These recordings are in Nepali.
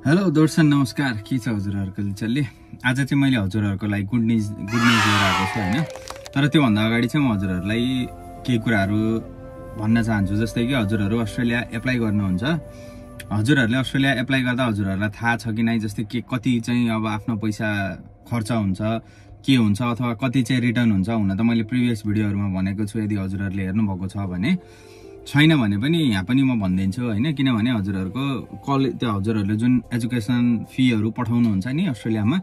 हेलो दर्शन नमस्कार, के छ हजुरहरुको चल्ले। आज चाहिँ मैले हजुरहरुको लागि गुड न्यूज लिएर आएको छु हैन। तर त्यो भन्दा अगाडि चाहिँ म हजुरहरुलाई केही कुराहरु भन्न चाहन्छु। जस्तै कि हजुरहरु अस्ट्रेलिया एप्लाई गर्नुहुन्छ, हजुरहरुले अस्ट्रेलिया एप्लाई गर्दा हजुरहरुलाई थाहा छ कि नै जस्तै के कति चाहिँ अब आफ्नो पैसा खर्च हुन्छ, के हुन्छ अथवा कति चाहिँ रिटर्न हुन्छ। हुन त मैले प्रिभियस भिडियोहरुमा भनेको छु, यदि हजुरहरुले हेर्नु भएको छ भने। छैन भने पनि यहाँ पनि म भन्दिन्छु हैन, किनभने हजुरहरुको त्यो हजुरहरुले जुन एजुकेसन फीहरु पठाउनुहुन्छ नि अस्ट्रेलियामा,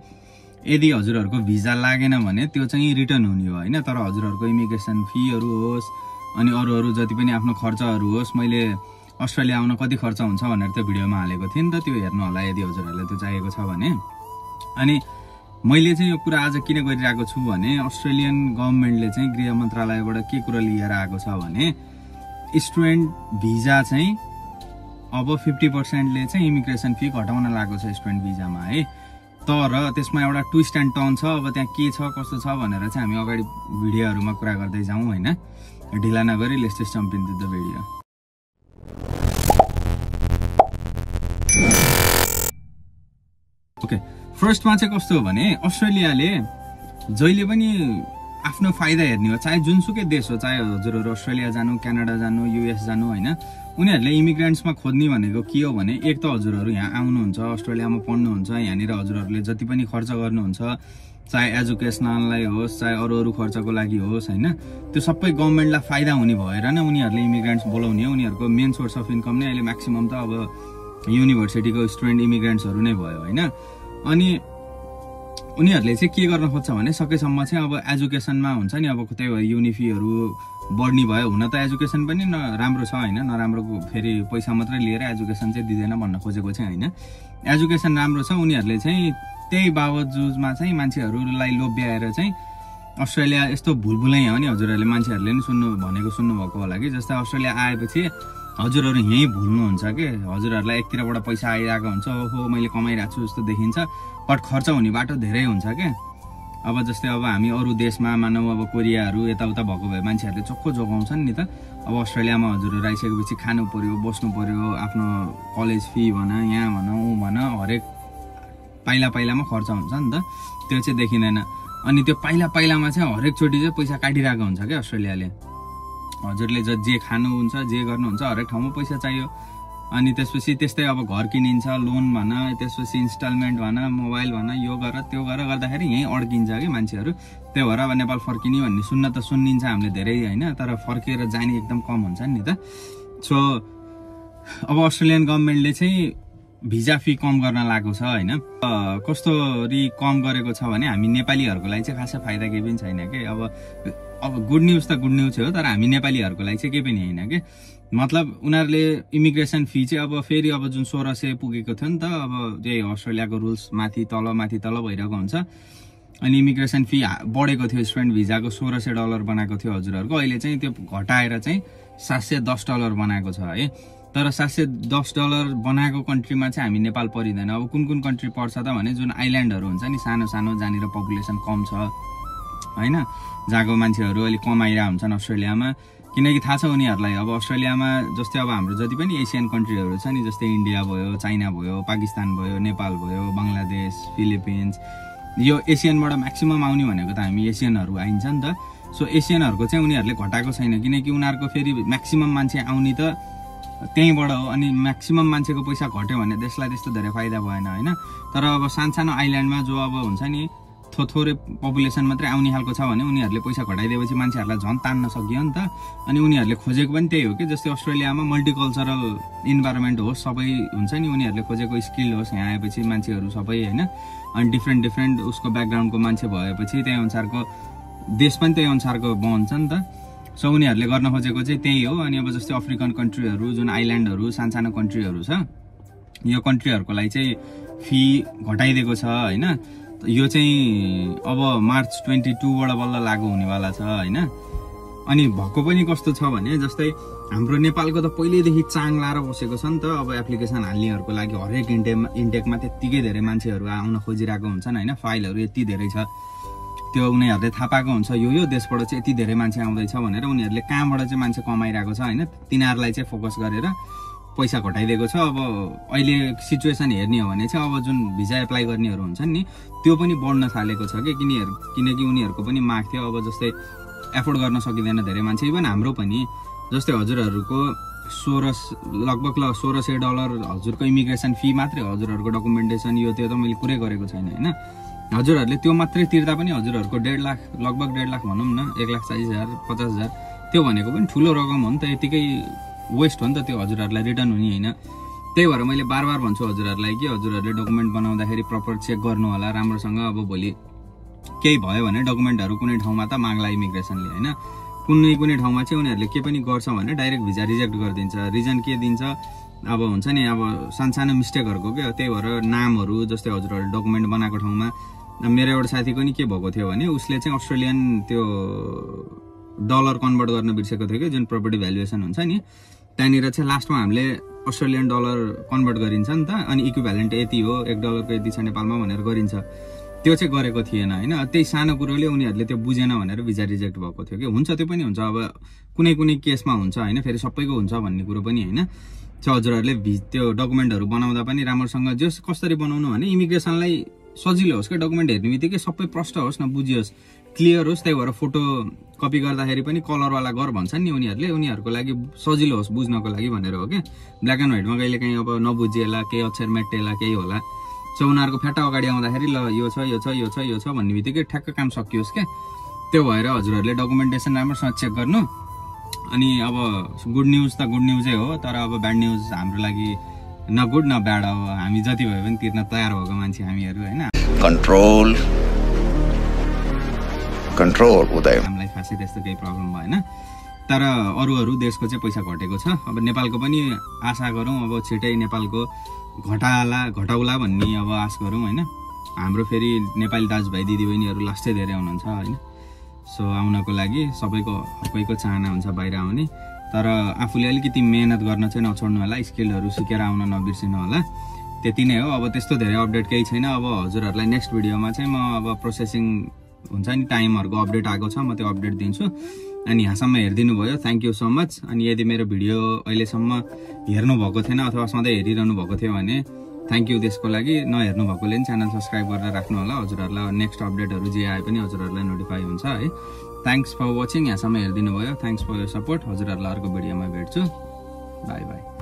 यदि हजुरहरुको भिजा लागेन भने त्यो चाहिँ रिटर्न हुने हो हैन। तर हजुरहरुको इमिग्रेसन फीहरु होस् अनि अरु जति पनि आफ्नो खर्चहरु होस्, मैले अस्ट्रेलिया आउन कति खर्च हुन्छ भनेर त्यो भिडियोमा हालेको थिएँ नि त, त्यो हेर्नु होला यदि हजुरहरुलाई त्यो चाहिएको छ भने। अनि मैले चाहिँ यो कुरा आज किन गरिरहेको छु भने अस्ट्रेलियन गभर्नमेन्टले चाहिँ गृह मन्त्रालयबाट के कुरा लिएर आएको छ भने स्टुडेन्ट भिजा चाहिँ अब 50% ले चाहिँ इमिग्रेसन फी घटाउन लागेको छ स्टुडेन्ट भिजामा है। तर त्यसमा एउटा ट्विस्ट एन्ड टर्न छ। अब त्यहाँ के छ कस्तो छ भनेर चाहिँ हामी अगाडि भिडियोहरुमा कुरा गर्दै जाउँ हैन। ढिला नगरी let's just jump into the video. Okay, फर्स्टमा चाहिँ कस्तो हो भने अस्ट्रेलियाले जहिले पनि आफ्नो फाइदा हेर्ने हो, चाहे जुनसुकै देश हो, चाहे हजुरहरु अस्ट्रेलिया जानु, क्यानाडा जानु, युएस जानु हैन। उनीहरुले इमिग्रेन्ट्समा खोज्ने भनेको के हो भने एक त हजुरहरु यहाँ आउनुहुन्छ, अस्ट्रेलियामा पढ्नुहुन्छ, यहाँनिर हजुरहरुले जति पनि खर्च गर्नुहुन्छ, चाहे एजुकेसनललाई होस् चाहे अरु खर्चको लागि होस् हैन, त्यो सबै गभर्नमेन्टलाई फाइदा हुने भएर नै उनीहरुले इमिग्रेन्ट्स बोलाउने हो। उनीहरुको मेन सोर्स अफ इन्कम नै अहिले म्याक्सिमम त अब युनिभर्सिटीको स्टुडेन्ट इमिग्रेन्ट्सहरु नै भयो हैन। अनि उनीहरुले चाहिँ के गर्न खोज्छ भने सकेसम्म चाहिँ अब एजुकेसनमा हुन्छ नि, अब त्यही भएर युनिफीहरु बढ्ने भयो। हुन त एजुकेसन पनि राम्रो छ हैन, नराम्रोको फेरि पैसा मात्रै लिएर एजुकेसन चाहिँ दिदैन भन्न खोजेको चाहिँ हैन। एजुकेसन राम्रो छ, उनीहरुले चाहिँ त्यही बावजुदमा चाहिँ मान्छेहरुलाई लोभ्याएर चाहिँ अस्ट्रेलिया यस्तो भुलभुलै हो नि, हजुरहरुले मान्छेहरुले नि सुन्नु भएको होला कि जस्तै अस्ट्रेलिया आएपछि हजुरहरु यही भुल्नुहुन्छ के, हजुरहरुलाई एकतिरबाट पैसा आइरहेको हुन्छ, ओहो मैले कमाइरहेको छु जस्तो देखिन्छ, बट खर्च हुने बाटो धेरै हुन्छ के। अब जस्तै अब हामी अरु देशमा मानौ अब कोरियाहरु यताउता भएको भए मान्छेहरुले चोखो जोगाउँछन् नि त। अब अस्ट्रेलियामा हजुरहरु आइसकेपछि खानु पर्यो, बस्नु पर्यो, आफ्नो कलेज फी भन, यहाँ भन हरेक पाइलामा खर्च हुन्छ नि त, त्यो चाहिँ देखिँदैन। अनि त्यो पाइलामा चाहिँ हरेक चोटी चाहिँ पैसा काटिरहेको हुन्छ के अस्ट्रेलियाले। हजुरले जे खानु हुन्छ, जे गर्नुहुन्छ हरेक ठाउँमा पैसा चाहियो। अनि त्यसपछि त्यस्तै अब घर किनिन्छ, लोन भन, त्यसपछि इन्स्टलमेन्ट भन, मोबाइल भन, यो गर त्यो गर्दाखेरि यही अड्किन्छ कि मान्छेहरु। त्यही भएर अब नेपाल फर्किने भन्ने सुनिन्छ हामीले धेरै हैन, तर फर्केर जाने एकदम कम हुन्छ नि त। सो अब अस्ट्रेलियन गभर्नमेन्टले चाहिँ भिजा फी कम गर्न लागेको छ हैन। कस्तोरी कम गरेको छ भने हामी नेपालीहरुको लागि चाहिँ खासै फाइदा केही पनि छैन के। अब गुड न्यूज त गुड न्यूज हो, तर हामी नेपालीहरुको लागि चाहिँ केही पनि हैन के। मतलब उनीहरुले इमिग्रेसन फी चाहिँ अब फेरि अब जुन 1600 पुगेको थियो नि त, अब त्यही अस्ट्रेलियाको रुल्स माथि तल भइरहेको हुन्छ। अनि इमिग्रेसन फी बढेको थियो, स्टुडेन्ट भिजाको $1600 बनाएको थियो हजुरहरुको, अहिले चाहिँ त्यो घटाएर चाहिँ $710 बनाएको छ है। तर $710 बनाएको कन्ट्रीमा चाहिँ हामी नेपाल परिदैन। अब कुन कन्ट्री पर्छ त भने जुन आइल्यान्डहरु हुन्छ नि, सानो जहाँनिर पपुलेसन कम छ हैन, जहाँको मान्छेहरु अलि कम आइरा हुन्छन् अस्ट्रेलियामा। किनकि थाहा छ उनीहरुलाई अब अस्ट्रेलियामा जस्तै अब हाम्रो जति पनि एसियन कन्ट्रीहरु छ नि, जस्तै इन्डिया भयो, चाइना भयो, पाकिस्तान भयो, नेपाल भयो, बंगलादेश, फिलिपिन्स, यो एसियनबाट म्याक्सिमम आउने भनेको त हामी एसियनहरु आइन्छ नि त। सो एसियनहरुको चाहिँ उनीहरुले घटाएको छैन, किनकि उनीहरुको फेरि म्याक्सिमम मान्छे आउने त त्यहीबाट हो। अनि म्याक्सिमम मान्छेको पैसा घट्यो भने देशलाई त्यस्तो धेरै फाइदा भएन हैन। तर अब सानो आइल्यान्डमा जो अब हुन्छ नि थोरै पपुलेसन मात्रै आउने खालको छ भने उनीहरुले पैसा घटाइदिएपछि मान्छेहरुलाई झन् तान्न सकियो नि त। अनि उनीहरुले खोजेको पनि त्यही हो कि, जस्तै अस्ट्रेलियामा मल्टिकल्चरल इन्भाइरोमेन्ट होस्, सबै हुन्छ नि, उनीहरुले खोजेको स्किल होस्, यहाँ आएपछि मान्छेहरु सबै हैन। अनि डिफ्रेन्ट उसको ब्याकग्राउन्डको मान्छे भएपछि त्यही अनुसारको देश पनि त्यही अनुसारको बन्छ नि त। सो उनीहरुले गर्न खोजेको चाहिँ त्यही हो। अनि अब जस्तै अफ्रिकन कन्ट्रीहरु, जुन आइल्यान्डहरु, सानो कन्ट्रीहरु छ, यो कन्ट्रीहरुको लागि चाहिँ फी घटाइदिएको छ हैन। यो चाहिँ अब मार्च 22 बाट बल्ल लागू हुनेवाला छ हैन। अनि भएको पनि कस्तो छ भने जस्तै हाम्रो नेपालको त पहिलेदेखि चाङ लाएर बसेको छ नि त। अब एप्लिकेसन हाल्नेहरुको लागि हरेक इन्टेकमा त्यतिकै धेरै मान्छेहरु आउन खोजिरहेको हुन्छन् हैन, फाइलहरु यति धेरै छ, त्यो उनीहरुले थाहा पाएको हुन्छ यो देशबाट चाहिँ यति धेरै मान्छे आउँदैछ भनेर उनीहरुले कहाँबाट चाहिँ मान्छे कमाइरहेको छ हैन, तिनीहरुलाई चाहिँ फोकस गरेर पैसा घटाइदिएको छ। अब अहिले सिचुएसन हेर्ने हो भने चाहिँ अब जुन भिजा एप्लाई गर्नेहरू हुन्छन् नि त्यो पनि बढ्न थालेको छ कि किनकि उनीहरूको पनि माग थियो। अब जस्तै एफोर्ड गर्न सकिँदैन धेरै मान्छे, इभन हाम्रो पनि जस्तै हजुरहरूको लगभग $1600 हजुरको इमिग्रेसन फी मात्रै, हजुरहरूको डकुमेन्टेसन यो त्यो त मैले कुरै गरेको छैन होइन। हजुरहरूले त्यो मात्रै तिर्दा पनि हजुरहरूको 1.5 लाख लगभग 1.5 लाख भनौँ न 1,40,000 50,000 त्यो भनेको पनि ठुलो रकम हो नि त, यतिकै वेस्ट हो नि त त्यो हजुरहरूलाई रिटर्न हुने होइन। त्यही भएर मैले बार भन्छु हजुरहरूलाई कि हजुरहरूले डकुमेन्ट बनाउँदाखेरि प्रपर चेक गर्नु होला राम्रोसँग। अब भोलि केही भयो भने डकुमेन्टहरू कुनै ठाउँमा त माग्ला इमिग्रेसनले होइन, कुनै ठाउँमा चाहिँ उनीहरूले के पनि गर्छ भने डाइरेक्ट भिजा रिजेक्ट गरिदिन्छ। रिजन के दिन्छ अब हुन्छ नि अब सानो मिस्टेकहरूको क्या, त्यही भएर नामहरू जस्तै हजुरहरूले डकुमेन्ट बनाएको ठाउँमा मेरो एउटा साथीको नि के भएको थियो भने उसले चाहिँ अस्ट्रेलियन त्यो डलर कन्भर्ट गर्न बिर्सेको थियो कि जुन प्रपर्टी भ्यालुएसन हुन्छ नि, त्यहाँनिर चाहिँ लास्टमा हामीले अस्ट्रेलियन डलर कन्भर्ट गरिन्छ नि त, अनि इक्विभ्यालेन्ट यति हो $1 को यति छ नेपालमा भनेर गरिन्छ, त्यो चाहिँ गरेको थिएन होइन। त्यही सानो कुरोले उनीहरूले त्यो बुझेन भनेर भिजा रिजेक्ट भएको थियो कि। हुन्छ त्यो पनि हुन्छ, अब कुनै केसमा हुन्छ होइन, फेरि सबैको हुन्छ भन्ने कुरो पनि होइन। हजुरहरूले त्यो डकुमेन्टहरू बनाउँदा पनि राम्रोसँग जस कसरी बनाउनु भने इमिग्रेसनलाई सजिलो होस् क्या, डकुमेन्ट हेर्ने बित्तिकै सबै प्रष्ट होस् न, बुझियोस्, क्लियर होस्। त्यही भएर फोटो कपी गर्दाखेरि पनि कलरवाला गर भन्छन् नि उनीहरूले, उनीहरूको लागि सजिलो होस् बुझ्नको लागि भनेर हो क्या। ब्ल्याक एन्ड व्हाइटमा कहिले काहीँ अब नबुझिएला, केही अक्षर मेटेला केही होला, सो उनीहरूको फ्याटा अगाडि आउँदाखेरि ल यो छ भन्ने बित्तिकै ठ्याक्क काम सकियोस् क्या। त्यो भएर हजुरहरूले डकुमेन्टेसन राम्रोसँग चेक गर्नु। अनि अब गुड न्युज त गुड न्युजै हो, तर अब ब्याड न्युज हाम्रो लागि न गुड न ब्याड। अब हामी जति भयो पनि तिर्न तयार भएको मान्छे हामीहरू होइन। कन्ट्रोल उदय, हामीलाई खासै त्यस्तो केही प्रब्लम भएन, तर अरू देशको चाहिँ पैसा घटेको छ। अब नेपालको पनि आशा गरौँ अब छिटै नेपालको घटाउला भन्ने अब आश गरौँ होइन। हाम्रो फेरि नेपाली दाजुभाइ दिदीबहिनीहरू लास्टै धेरै हुनुहुन्छ होइन, सो आउनको लागि सबैको चाहना हुन्छ बाहिर आउने, तर आफूले अलिकति मेहनत गर्न चाहिँ नछोड्नु होला, स्किलहरू सिकेर आउन नबिर्सिनु होला। त्यति नै हो, अब त्यस्तो धेरै अपडेट केही छैन। अब हजुरहरूलाई नेक्स्ट भिडियोमा चाहिँ म अब प्रोसेसिङ हुन्छ नि टाइमहरूको अपडेट आएको छ, म त्यो अपडेट दिन्छु। अनि यहाँसम्म हेरिदिनु भयो, थ्याङ्क यू सो मच। अनि यदि मेरो भिडियो अहिलेसम्म हेर्नु भएको थिएन अथवा सधैँ हेरिरहनु भएको थियो भने थ्याङ्क यू त्यसको लागि। नहेर्नु भएकोले पनि च्यानल सब्सक्राइब गरेर राख्नु होला, हजुरहरूलाई नेक्स्ट अपडेटहरू जे आए पनि हजुरहरूलाई नोटिफाई हुन्छ है। थ्याङ्क्स फर वाचिङ, यहाँसम्म हेरिदिनु भयो, थ्याङ्क्स फर यर सपोर्ट। हजुरहरूलाई अर्को भिडियोमा भेट्छु, बाई बाई।